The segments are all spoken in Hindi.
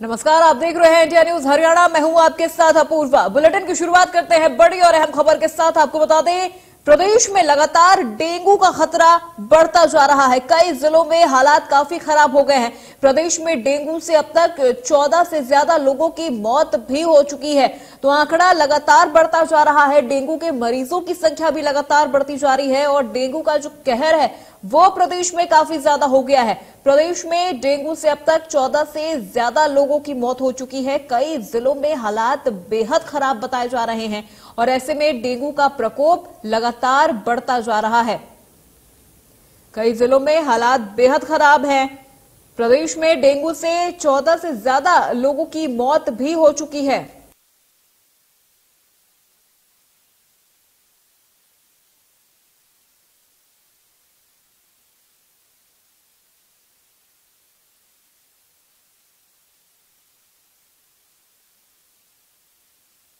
नमस्कार, आप देख रहे हैं इंडिया न्यूज हरियाणा। मैं हूं आपके साथ अपूर्वा। बुलेटिन की शुरुआत करते हैं बड़ी और अहम खबर के साथ। आपको बता दें, प्रदेश में लगातार डेंगू का खतरा बढ़ता जा रहा है। कई जिलों में हालात काफी खराब हो गए हैं। प्रदेश में डेंगू से अब तक 14 से ज्यादा लोगों की मौत भी हो चुकी है। तो आंकड़ा लगातार बढ़ता जा रहा है। डेंगू के मरीजों की संख्या भी लगातार बढ़ती जा रही है और डेंगू का जो कहर है वो प्रदेश में काफी ज्यादा हो गया है। प्रदेश में डेंगू से अब तक 14 से ज्यादा लोगों की मौत हो चुकी है। कई जिलों में हालात बेहद खराब बताए जा रहे हैं और ऐसे में डेंगू का प्रकोप लगातार बढ़ता जा रहा है। कई जिलों में हालात बेहद खराब हैं। प्रदेश में डेंगू से 14 से ज्यादा लोगों की मौत भी हो चुकी है।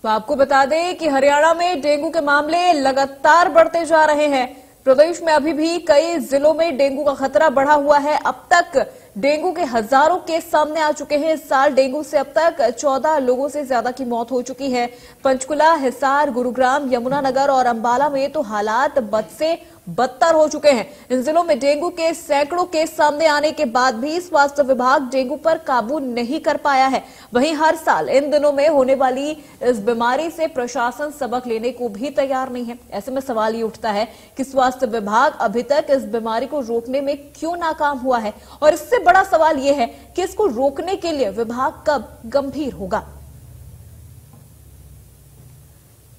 तो आपको बता दें कि हरियाणा में डेंगू के मामले लगातार बढ़ते जा रहे हैं। प्रदेश में अभी भी कई जिलों में डेंगू का खतरा बढ़ा हुआ है। अब तक डेंगू के हजारों केस सामने आ चुके हैं। इस साल डेंगू से अब तक 14 लोगों से ज्यादा की मौत हो चुकी है। पंचकुला, हिसार, गुरुग्राम, यमुनानगर और अंबाला में तो हालात बद से बदतर हो चुके हैं। इन जिलों में डेंगू के सैकड़ों केस सामने आने के बाद भी स्वास्थ्य विभाग डेंगू पर काबू नहीं कर पाया है। वहीं हर साल इन दिनों में होने वाली इस बीमारी से प्रशासन सबक लेने को भी तैयार नहीं है। ऐसे में सवाल ये उठता है कि स्वास्थ्य विभाग अभी तक इस बीमारी को रोकने में क्यों नाकाम हुआ है और इससे बड़ा सवाल यह है कि इसको रोकने के लिए विभाग कब गंभीर होगा।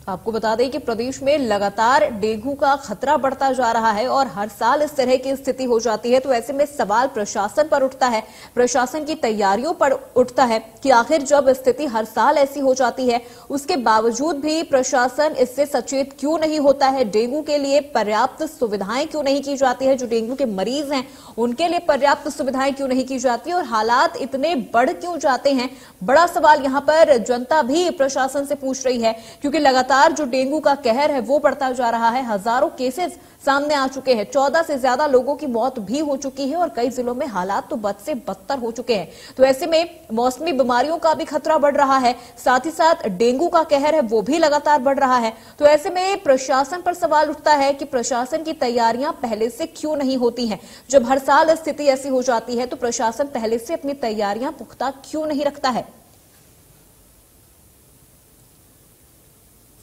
आपको बता दें कि प्रदेश में लगातार डेंगू का खतरा बढ़ता जा रहा है और हर साल इस तरह की स्थिति हो जाती है। तो ऐसे में सवाल प्रशासन पर उठता है, प्रशासन की तैयारियों पर उठता है कि आखिर जब स्थिति हर साल ऐसी हो जाती है उसके बावजूद भी प्रशासन इससे सचेत क्यों नहीं होता है। डेंगू के लिए पर्याप्त सुविधाएं क्यों नहीं की जाती है, जो डेंगू के मरीज हैं उनके लिए पर्याप्त सुविधाएं क्यों नहीं की जाती और हालात इतने बढ़ क्यों जाते हैं। बड़ा सवाल यहां पर जनता भी प्रशासन से पूछ रही है, क्योंकि लगातार जो डेंगू का कहर है वो बढ़ता जा रहा है। हजारों केसेस सामने आ चुके हैं। 14 से ज्यादा लोगों की मौत भी हो चुकी है और कई जिलों में हालात तो बद से बदतर हो चुके हैं। तो ऐसे में मौसमी बीमारियों का भी खतरा बढ़ रहा है, साथ ही साथ डेंगू का कहर है वो भी लगातार बढ़ रहा है। तो ऐसे में प्रशासन पर सवाल उठता है कि प्रशासन की तैयारियां पहले से क्यों नहीं होती हैं। जब हर साल स्थिति ऐसी हो जाती है तो प्रशासन पहले से अपनी तैयारियां पुख्ता क्यों नहीं रखता है।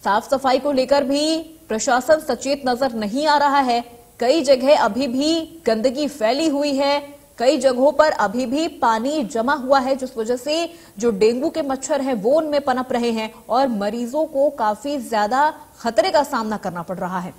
साफ सफाई को लेकर भी प्रशासन सचेत नजर नहीं आ रहा है। कई जगह अभी भी गंदगी फैली हुई है, कई जगहों पर अभी भी पानी जमा हुआ है, जिस वजह से जो डेंगू के मच्छर हैं वो उनमें पनप रहे हैं और मरीजों को काफी ज्यादा खतरे का सामना करना पड़ रहा है।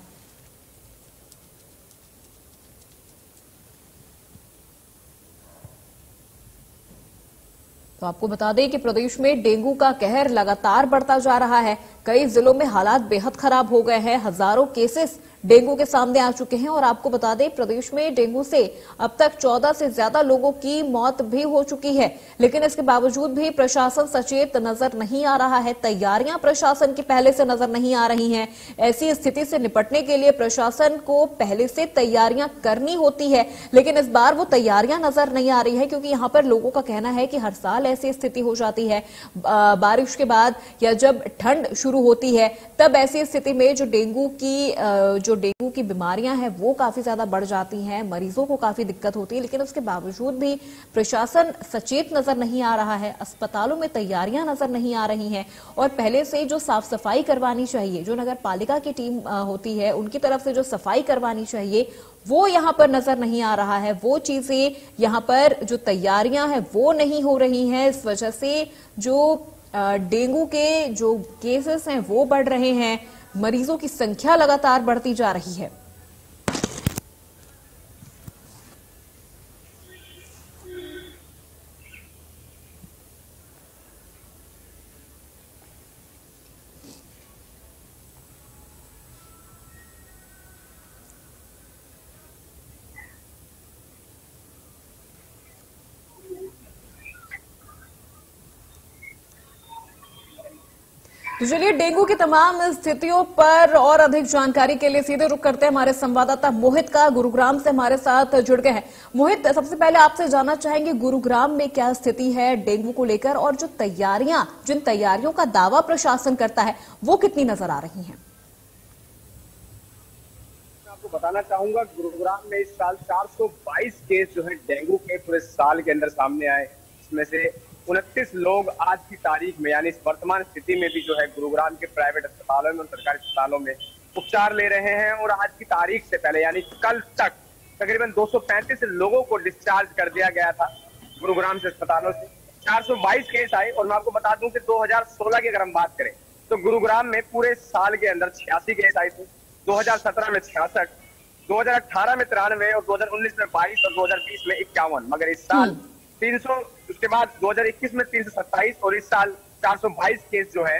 तो आपको बता दें कि प्रदेश में डेंगू का कहर लगातार बढ़ता जा रहा है। कई जिलों में हालात बेहद खराब हो गए हैं। हजारों केसेस डेंगू के सामने आ चुके हैं और आपको बता दें प्रदेश में डेंगू से अब तक 14 से ज्यादा लोगों की मौत भी हो चुकी है। लेकिन इसके बावजूद भी प्रशासन सचेत नजर नहीं आ रहा है। तैयारियां प्रशासन की पहले से नजर नहीं आ रही हैं। ऐसी स्थिति से निपटने के लिए प्रशासन को पहले से तैयारियां करनी होती है, लेकिन इस बार वो तैयारियां नजर नहीं आ रही है, क्योंकि यहाँ पर लोगों का कहना है कि हर साल ऐसी स्थिति हो जाती है। बारिश के बाद या जब ठंड शुरू होती है तब ऐसी स्थिति में जो डेंगू की बीमारियां हैं वो काफी ज्यादा बढ़ जाती हैं, मरीजों को काफी दिक्कत होती है। लेकिन उसके बावजूद भी प्रशासन सचेत नजर नहीं आ रहा है। अस्पतालों में तैयारियां नजर नहीं आ रही हैं और पहले से जो साफ सफाई करवानी चाहिए, जो नगर पालिका की टीम होती है उनकी तरफ से जो सफाई करवानी चाहिए वो यहां पर नजर नहीं आ रहा है। वो चीजें यहां पर जो तैयारियां हैं वो नहीं हो रही हैं। इस वजह से जो डेंगू के जो केसेस हैं वो बढ़ रहे हैं, मरीजों की संख्या लगातार बढ़ती जा रही है। तो चलिए डेंगू की तमाम स्थितियों पर और अधिक जानकारी के लिए सीधे रुख करते हैं हमारे संवाददाता मोहित का। गुरुग्राम से हमारे साथ जुड़ गए हैं। मोहित, सबसे पहले आपसे जानना चाहेंगे गुरुग्राम में क्या स्थिति है डेंगू को लेकर, और जो जिन तैयारियों का दावा प्रशासन करता है वो कितनी नजर आ रही हैं? आपको बताना चाहूंगा गुरुग्राम में इस साल 422 केस जो है डेंगू के पूरे साल के अंदर सामने आए। इसमें से 29 लोग आज की तारीख में यानी इस वर्तमान स्थिति में भी जो है गुरुग्राम के प्राइवेट अस्पतालों में और सरकारी अस्पतालों में उपचार ले रहे हैं। और आज की तारीख से पहले यानी कल तक तकरीबन 235 लोगों को डिस्चार्ज कर दिया गया था गुरुग्राम से अस्पतालों से। 422 केस आए। और मैं आपको बता दूं कि 2016 की अगर हम बात करें तो गुरुग्राम में पूरे साल के अंदर 86 केस आए थे। 2017 में 66, 2018 में 93 और 2019 में 22 और 2020 में 51। मगर इस साल 300, उसके बाद 2021 में 327 और इस साल 422 केस जो है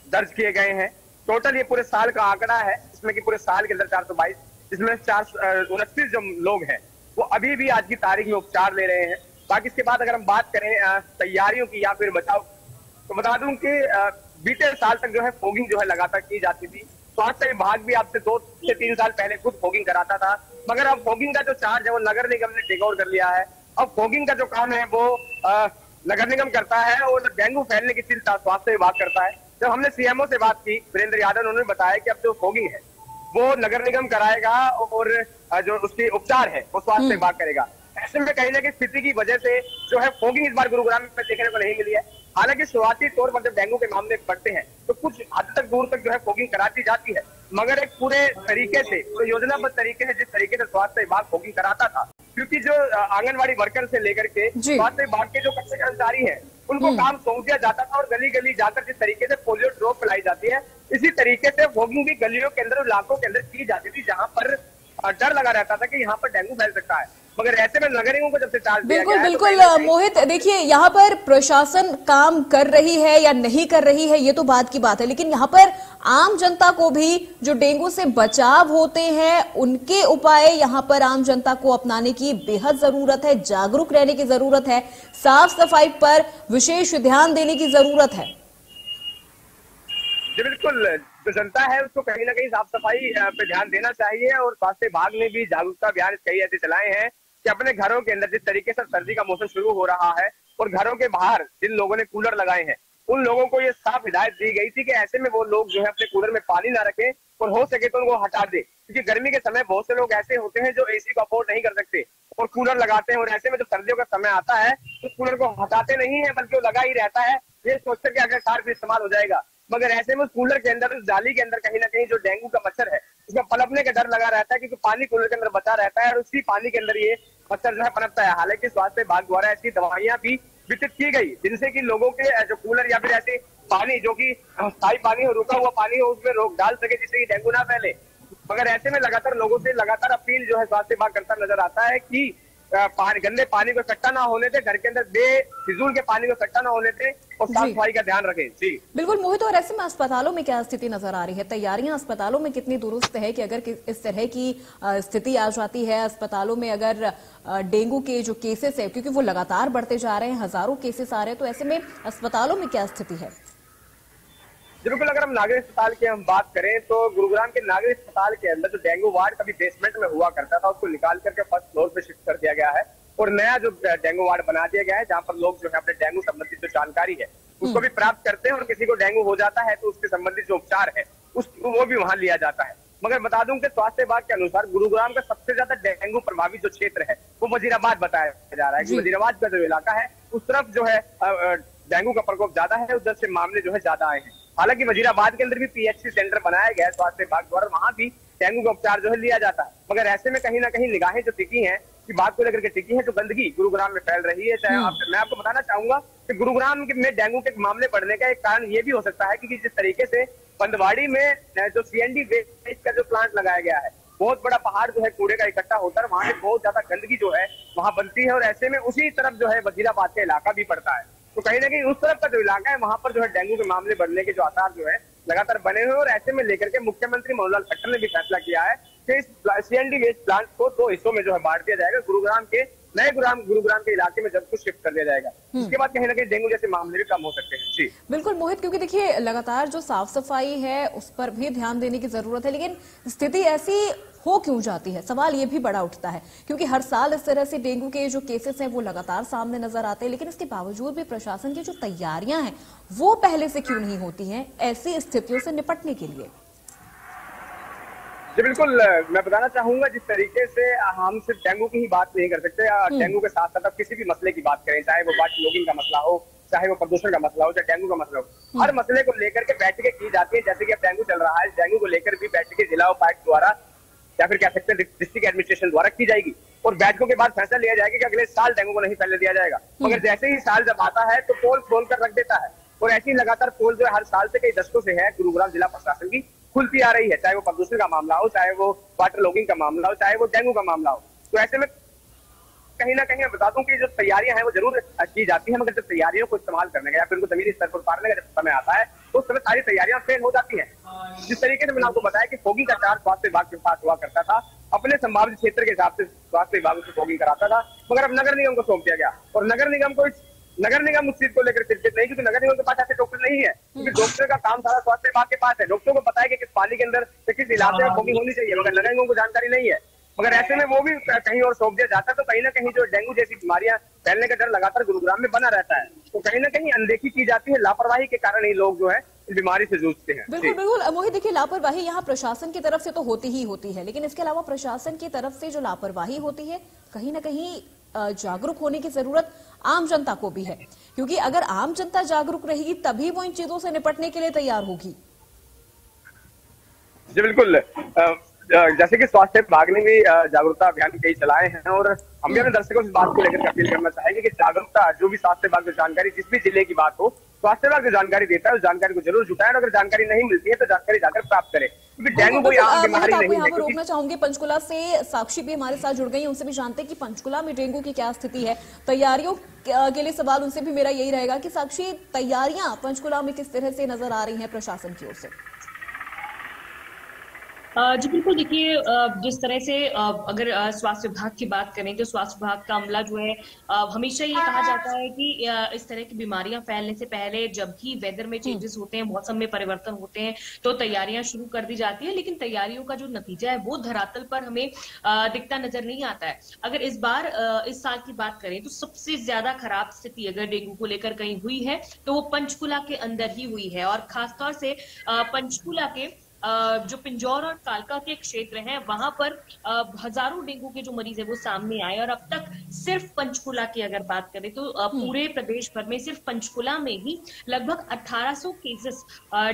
दर्ज किए गए हैं। टोटल ये पूरे साल का आंकड़ा है, इसमें कि पूरे साल के अंदर 422, जिसमें 429 जो लोग हैं वो अभी भी आज की तारीख में उपचार ले रहे हैं। बाकी इसके बाद अगर हम बात करें तैयारियों की या फिर बचाव, तो बता दूं कि बीते साल तक जो है फॉगिंग जो है लगातार की जाती थी। स्वास्थ्य विभाग भी आपसे 2 से 3 साल पहले खुद फॉगिंग कराता था, मगर अब फॉगिंग का जो चार्ज है वो नगर निगम ने टेक ओवर कर लिया है। अब फॉगिंग का जो काम है वो नगर निगम करता है और डेंगू फैलने की चिंता स्वास्थ्य विभाग करता है। जब हमने सीएमओ से बात की वीरेंद्र यादव, उन्होंने बताया कि अब जो फॉगिंग है वो नगर निगम कराएगा और जो उसकी उपचार है वो स्वास्थ्य विभाग करेगा। ऐसे में कहीं ना कहीं स्थिति की वजह से जो है फॉगिंग इस बार गुरुग्राम में देखने को नहीं मिली है। हालांकि शुरुआती तौर पर जब डेंगू के मामले बढ़ते हैं तो कुछ हद तक दूर तक जो है फॉगिंग कराती जाती है, मगर एक पूरे तरीके से, पूरे योजनाबद्ध तरीके से, जिस तरीके से स्वास्थ्य विभाग फॉगिंग कराता था, क्योंकि जो आंगनबाड़ी वर्कर से लेकर के स्वास्थ्य विभाग के जो कच्चे कर्मचारी हैं उनको काम सौंप दिया जाता था और गली गली जाकर जिस तरीके से पोलियो ड्रॉप पिलाई जाती है, इसी तरीके से फॉगिंग भी गलियों के अंदर, इलाकों के अंदर की जाती थी जहां पर डर लगा रहता था कि यहाँ पर डेंगू फैल सकता है। मगर ऐसे में नगर निगमों को जब से चार्ज दिया गया है, बिल्कुल मोहित, देखिए यहाँ पर प्रशासन काम कर रही है या नहीं कर रही है ये तो बात की बात है, लेकिन यहाँ पर आम जनता को भी जो डेंगू से बचाव होते हैं उनके उपाय यहाँ पर आम जनता को अपनाने की बेहद जरूरत है, जागरूक रहने की जरूरत है, साफ सफाई पर विशेष ध्यान देने की जरूरत है। जी बिल्कुल, जो जनता है उसको कहीं ना कहीं साफ सफाई पे ध्यान देना चाहिए। और स्वास्थ्य विभाग ने भी जागरूकता अभियान कई ऐसे चलाए हैं कि अपने घरों के अंदर जिस तरीके से सर्दी का मौसम शुरू हो रहा है और घरों के बाहर जिन लोगों ने कूलर लगाए हैं उन लोगों को ये साफ हिदायत दी गई थी कि ऐसे में वो लोग जो है अपने कूलर में पानी ना रखें और हो सके तो उनको हटा दे, क्योंकि गर्मी के समय बहुत से लोग ऐसे होते हैं जो एसी को अफोर्ड नहीं कर सकते और कूलर लगाते हैं। और ऐसे में जब सर्दियों का समय आता है तो कूलर को हटाते नहीं है बल्कि वो लगा ही रहता है, ये सोचकर के अगर तार भी इस्तेमाल हो जाएगा। मगर ऐसे में उस कूलर के अंदर, उस जाली के अंदर कहीं ना कहीं जो डेंगू का मच्छर है उसका पनपने का डर लगा रहता है, क्योंकि पानी कूलर के अंदर बचा रहता है और उसी पानी के अंदर ये मच्छर जो है पनपता है। हालांकि स्वास्थ्य विभाग द्वारा ऐसी दवाइयां भी वितरित की गई जिनसे कि लोगों के जो कूलर या फिर ऐसे पानी जो कि स्थायी पानी हो, रुका हुआ पानी हो, उसमें रोक डाल सके जिससे कि डेंगू ना फैले। मगर ऐसे में लगातार लोगों से लगातार अपील जो है स्वास्थ्य विभाग करता नजर आता है कि गंदे पानी को इकट्ठा ना होने दे, घर के अंदर बेफिजूल के पानी को इकट्ठा ना होने दे और साफ सफाई का ध्यान रखें। जी बिल्कुल मोहित, और ऐसे में अस्पतालों में क्या स्थिति नजर आ रही है? तैयारियां अस्पतालों में कितनी दुरुस्त है कि अगर इस तरह की स्थिति आ जाती है अस्पतालों में, अगर डेंगू के जो केसेस है क्योंकि वो लगातार बढ़ते जा रहे हैं, हजारों केसेस आ रहे हैं, तो ऐसे में अस्पतालों में क्या स्थिति है? बिल्कुल, अगर हम नागरिक अस्पताल की हम बात करें तो गुरुग्राम के नागरिक अस्पताल के अंदर जो डेंगू वार्ड कभी बेसमेंट में हुआ करता था उसको निकाल करके फर्स्ट फ्लोर पे शिफ्ट कर दिया गया है और नया जो डेंगू वार्ड बना दिया गया है जहां पर लोग जो है अपने डेंगू संबंधित जो जानकारी है उसको भी प्राप्त करते हैं और किसी को डेंगू हो जाता है तो उसके संबंधित जो उपचार है वो भी वहां लिया जाता है। मगर बता दूं कि स्वास्थ्य विभाग के अनुसार गुरुग्राम का सबसे ज्यादा डेंगू प्रभावित जो क्षेत्र है वो वजीराबाद बताया जा रहा है कि वजीराबाद का जो इलाका है उस तरफ जो है डेंगू का प्रकोप ज्यादा है, उधर से मामले जो है ज्यादा आए हैं। हालांकि वजीराबाद के अंदर भी पीएचसी सेंटर बनाया गया है स्वास्थ्य विभाग द्वारा, वहां भी डेंगू का उपचार जो है लिया जाता है। मगर ऐसे में कहीं ना कहीं निगाहें जो टिकी हैं कि बात को लेकर के टिकी है, जो गंदगी गुरुग्राम में फैल रही है, चाहे मैं आपको बताना चाहूंगा कि गुरुग्राम में डेंगू के मामले बढ़ने का एक कारण ये भी हो सकता है कि जिस तरीके से बंदवाड़ी में जो सीएनडी वेस्ट का जो प्लांट लगाया गया है, बहुत बड़ा पहाड़ जो है कूड़े का इकट्ठा होता है, वहां से बहुत ज्यादा गंदगी जो है वहां बनती है और ऐसे में उसी तरफ जो है वजीराबाद का इलाका भी पड़ता है। तो कहीं ना कहीं उस तरफ का जो इलाका है वहां पर जो है डेंगू के मामले बढ़ने के जो आसार जो है लगातार बने हुए और ऐसे में लेकर के मुख्यमंत्री मनोहर खट्टर ने भी फैसला किया है कि इस सीएनडी वेस्ट प्लांट को 2 हिस्सों में जो है बांट दिया जाएगा। गुरुग्राम के नए गुरुग्राम के इलाके में जब कुछ शिफ्ट कर दिया जाएगा, उसके बाद कहीं ना कहीं डेंगू जैसे मामले भी कम हो सकते हैं। जी बिल्कुल मोहित, क्योंकि देखिए लगातार जो साफ सफाई है उस पर भी ध्यान देने की जरूरत है, लेकिन स्थिति ऐसी हो क्यों जाती है, सवाल ये भी बड़ा उठता है। क्योंकि हर साल इस तरह से डेंगू के जो केसेस हैं वो लगातार सामने नजर आते हैं, लेकिन इसके बावजूद भी प्रशासन की जो तैयारियां हैं वो पहले से क्यों नहीं होती हैं ऐसी स्थितियों से निपटने के लिए? जी बिल्कुल, मैं बताना चाहूंगा जिस तरीके से हम सिर्फ डेंगू की ही बात नहीं कर सकते, डेंगू के साथ साथ किसी भी मसले की बात करें, चाहे वो वाटर लॉगिंग का मसला हो, चाहे वो प्रदूषण का मसला हो, चाहे डेंगू का मसला हो, हर मसले को लेकर के बैठकें की जाती है। जैसे कि अब डेंगू चल रहा है, डेंगू को लेकर भी बैठकें जिला उपायुक्त द्वारा या फिर कह सकते हैं डिस्ट्रिक्ट एडमिनिस्ट्रेशन द्वारा की जाएगी, और बैठकों के बाद फैसला लिया जाएगा कि अगले साल डेंगू को नहीं फैलने दिया जाएगा। मगर जैसे ही साल जब आता है तो पोल खोल कर रख देता है, और ऐसी लगातार पोल जो है हर साल से कई दशकों से है गुरुग्राम जिला प्रशासन की खुलती आ रही है, चाहे वो प्रदूषण का मामला हो, चाहे वो वाटर लॉगिंग का मामला हो, चाहे वो डेंगू का मामला हो। तो ऐसे में कहीं ना कहीं मैं बता दूं कि जो तैयारियां हैं वो जरूर की जाती हैं, मगर जब तैयारियों को इस्तेमाल करने का या फिर उनको जमीनी स्तर पर उतारने का जब समय आता है तो उस समय सारी तैयारियां फेल हो जाती हैं। जिस तरीके से मैंने आपको बताया कि फॉगिंग का कार्य स्वास्थ्य विभाग के पास हुआ करता था, अपने संभावित क्षेत्र के हिसाब से स्वास्थ्य विभाग से फॉगिंग कराता था, मगर अब नगर निगम को सौंप दिया गया, और नगर निगम उस चीज को लेकर चिंतित नहीं, क्योंकि नगर निगम के पास ऐसे डॉक्टर नहीं है, क्योंकि डॉक्टर का काम सारा स्वास्थ्य विभाग के पास है। डॉक्टरों को पता है कि किस पानी के अंदर किस इलाके में फॉगिंग होनी चाहिए, मगर नगर निगम को जानकारी नहीं है। मगर ऐसे में वो भी कहीं और सौंप दिया जाता है, तो कहीं ना कहीं जो डेंगू जैसी बीमारियां फैलने का डर लगातार गुरुग्राम में बना रहता है, तो कहीं ना कहीं अनदेखी की जाती है, लापरवाही के कारण ही लोग जो है इस बीमारी से जूझते हैं। बिल्कुल बिल्कुल मोहित, देखिए लापरवाही यहाँ प्रशासन की तरफ से तो होती ही होती है, लेकिन इसके अलावा प्रशासन की तरफ से जो लापरवाही होती है कहीं ना कहीं जागरूक होने की जरूरत आम जनता को भी है, क्योंकि अगर आम जनता जागरूक रहेगी तभी वो इन चीजों से निपटने के लिए तैयार होगी। जी बिल्कुल, जैसे कि स्वास्थ्य विभाग ने भी जागरूकता अभियान कई चलाए हैं, और हम भी अपने दर्शकों से इस बात को लेकर अपील करना चाहेंगे कि जागरूकता जो भी स्वास्थ्य विभाग की जानकारी जिस भी जिले की बात हो, स्वास्थ्य विभाग जो जानकारी देता है उस जानकारी को जरूर जुटाएं, और अगर जानकारी नहीं मिलती है तो जानकारी जाकर प्राप्त करें, क्योंकि डेंगू कोई आम बीमारी नहीं है। रोकना चाहूंगी, पंचकुला से साक्षी भी हमारे साथ जुड़ गई, उनसे भी जानते हैं कि पंचकुला में डेंगू की क्या स्थिति है, तैयारियों के लिए सवाल उनसे भी मेरा यही रहेगा कि साक्षी, तैयारियां पंचकुला में किस तरह से नजर आ रही हैं प्रशासन की ओर से? जी बिल्कुल, देखिए जिस तरह से अगर स्वास्थ्य विभाग की बात करें तो स्वास्थ्य विभाग का अमला जो है हमेशा ये कहा जाता है कि इस तरह की बीमारियां फैलने से पहले जब भी वेदर में चेंजेस होते हैं, मौसम में परिवर्तन होते हैं, तो तैयारियां शुरू कर दी जाती है, लेकिन तैयारियों का जो नतीजा है वो धरातल पर हमें दिखता नजर नहीं आता है। अगर इस बार इस साल की बात करें तो सबसे ज्यादा खराब स्थिति अगर डेंगू को लेकर कहीं हुई है तो वो पंचकुला के अंदर ही हुई है, और खासतौर से पंचकुला के जो पिंजौर और कालका के क्षेत्र हैं वहां पर हजारों डेंगू के जो मरीज है वो सामने आए, और अब तक सिर्फ पंचकुला की अगर बात करें तो पूरे प्रदेश भर में सिर्फ पंचकुला में ही लगभग 1800 केसेस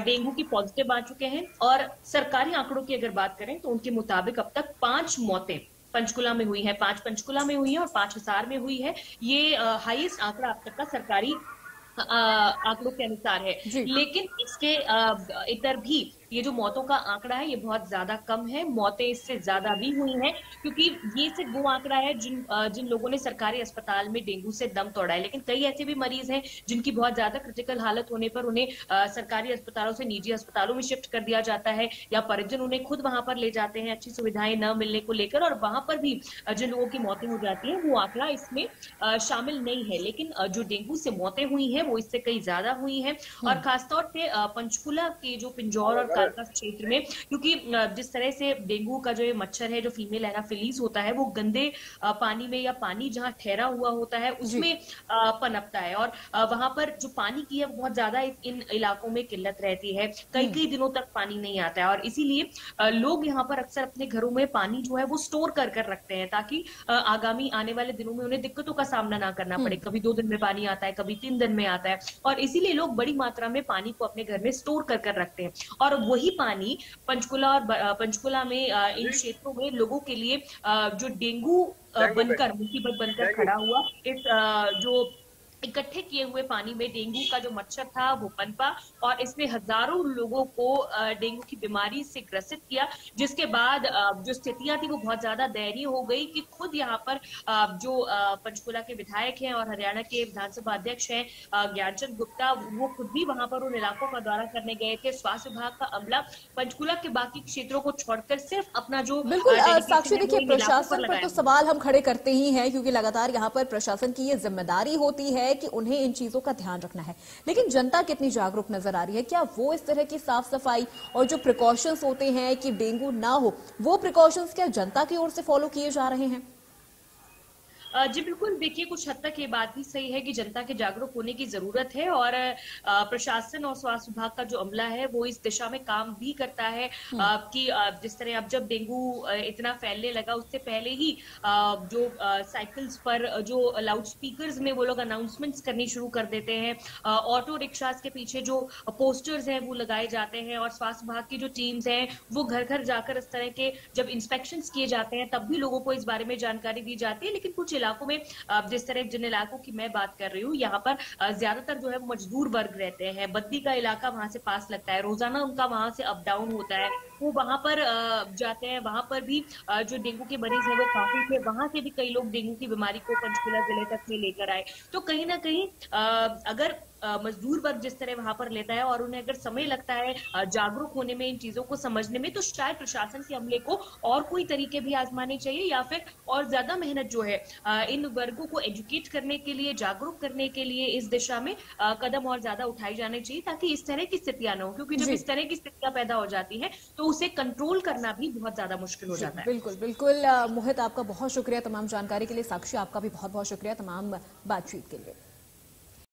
डेंगू की पॉजिटिव आ चुके हैं, और सरकारी आंकड़ों की अगर बात करें तो उनके मुताबिक अब तक 5 मौतें पंचकुला में हुई है, 5 पंचकुला में हुई है और 5 हिसार में हुई है। ये हाईएस्ट आंकड़ा अब तक का सरकारी आंकड़ों के अनुसार है, लेकिन इसके इतर भी ये जो मौतों का आंकड़ा है ये बहुत ज्यादा कम है, मौतें इससे ज्यादा भी हुई हैं, क्योंकि ये सिर्फ वो आंकड़ा है जिन लोगों ने सरकारी अस्पताल में डेंगू से दम तोड़ा है, लेकिन कई ऐसे भी मरीज हैं जिनकी बहुत ज्यादा क्रिटिकल हालत होने पर उन्हें सरकारी अस्पतालों से निजी अस्पतालों में शिफ्ट कर दिया जाता है, या परिजन उन्हें खुद वहां पर ले जाते हैं अच्छी सुविधाएं न मिलने को लेकर, और वहां पर भी जिन लोगों की मौतें हो जाती है वो आंकड़ा इसमें शामिल नहीं है। लेकिन जो डेंगू से मौतें हुई है वो इससे कई ज्यादा हुई है, और खासतौर से पंचकुला के जो पिंजौर और कालका क्षेत्र में, क्योंकि जिस तरह से डेंगू का जो ये मच्छर है जो फीमेल एनाफिलीज होता है वो गंदे पानी में या पानी जहां ठहरा हुआ होता है उसमें पनपता है, और वहां पर जो पानी की है वो बहुत ज्यादा इन इलाकों में किल्लत रहती है, कई कई दिनों तक पानी नहीं आता है, और इसीलिए लोग यहाँ पर अक्सर अपने घरों में पानी जो है वो स्टोर कर कर रखते हैं ताकि आगामी आने वाले दिनों में उन्हें दिक्कतों का सामना ना करना पड़े। कभी 2 दिन में पानी आता है, कभी 3 दिन में आता है, और इसीलिए लोग बड़ी मात्रा में पानी को अपने घर में स्टोर कर कर रखते हैं, और वही पानी पंचकुला में इन क्षेत्रों में लोगों के लिए जो डेंगू बनकर मुसीबत बनकर खड़ा हुआ, इस जो इकट्ठे किए हुए पानी में डेंगू का जो मच्छर था वो पनपा और इसने हजारों लोगों को डेंगू की बीमारी से ग्रसित किया, जिसके बाद जो स्थितियां थी वो बहुत ज्यादा दयनीय हो गई कि खुद यहाँ पर जो पंचकुला के विधायक हैं और हरियाणा के विधानसभा अध्यक्ष हैं ज्ञानचंद गुप्ता, वो खुद भी वहां पर उन इलाकों का दौरा करने गए थे। स्वास्थ्य विभाग का अमला पंचकुला के बाकी क्षेत्रों को छोड़कर सिर्फ अपना जो बिल्कुल साक्षी, डेडिकेशन है देखिए वो इन इलाकों पर प्रशासन पर तो लगाया। सवाल हम खड़े करते ही हैं, क्योंकि लगातार यहाँ पर प्रशासन की ये जिम्मेदारी होती है कि उन्हें इन चीजों का ध्यान रखना है। लेकिन जनता कितनी जागरूक नजर आ रही है? क्या वो इस तरह की साफ सफाई और जो प्रिकॉशंस होते हैं कि डेंगू ना हो, वो प्रिकॉशंस क्या जनता की ओर से फॉलो किए जा रहे हैं? जी बिल्कुल, देखिए कुछ हद तक ये बात भी सही है कि जनता के जागरूक होने की जरूरत है और प्रशासन और स्वास्थ्य विभाग का जो अमला है वो इस दिशा में काम भी करता है कि जिस तरह अब जब डेंगू इतना फैलने लगा उससे पहले ही जो साइकिल्स पर जो लाउड स्पीकर्स में वो लोग अनाउंसमेंट्स करनी शुरू कर देते हैं, ऑटो रिक्शास के पीछे जो पोस्टर्स हैं वो लगाए जाते हैं और स्वास्थ्य विभाग की जो टीम्स हैं वो घर घर जाकर इस तरह के जब इंस्पेक्शन किए जाते हैं तब भी लोगों को इस बारे में जानकारी दी जाती है। लेकिन कुछ इलाकों में जिस तरह जिन इलाकों की मैं बात कर रही हूँ यहाँ पर ज्यादातर जो है मजदूर वर्ग रहते हैं, बद्दी का इलाका वहां से पास लगता है, रोजाना उनका वहां से अप डाउन होता है, वो वहां पर जाते हैं। वहां पर भी जो डेंगू के मरीज हैं वो काफी थे, वहां से भी कई लोग डेंगू की बीमारी को पंचकुला जिले तक में लेकर आए। तो कहीं ना कहीं अगर मजदूर वर्ग जिस तरह वहां पर लेता है और उन्हें अगर समय लगता है जागरूक होने में, इन चीजों को समझने में, तो शायद प्रशासन के अमले को और कोई तरीके भी आजमाने चाहिए या फिर और ज्यादा मेहनत जो है इन वर्गों को एजुकेट करने के लिए, जागरूक करने के लिए इस दिशा में कदम और ज्यादा उठाए जाने चाहिए ताकि इस तरह की स्थितियां न हो। क्योंकि जब इस तरह की स्थितियां पैदा हो जाती है तो उसे कंट्रोल करना भी बहुत ज्यादा मुश्किल हो जाता है। बिल्कुल बिल्कुल मोहित, आपका बहुत शुक्रिया तमाम जानकारी के लिए। साक्षी, आपका भी बहुत बहुत शुक्रिया तमाम बातचीत के लिए।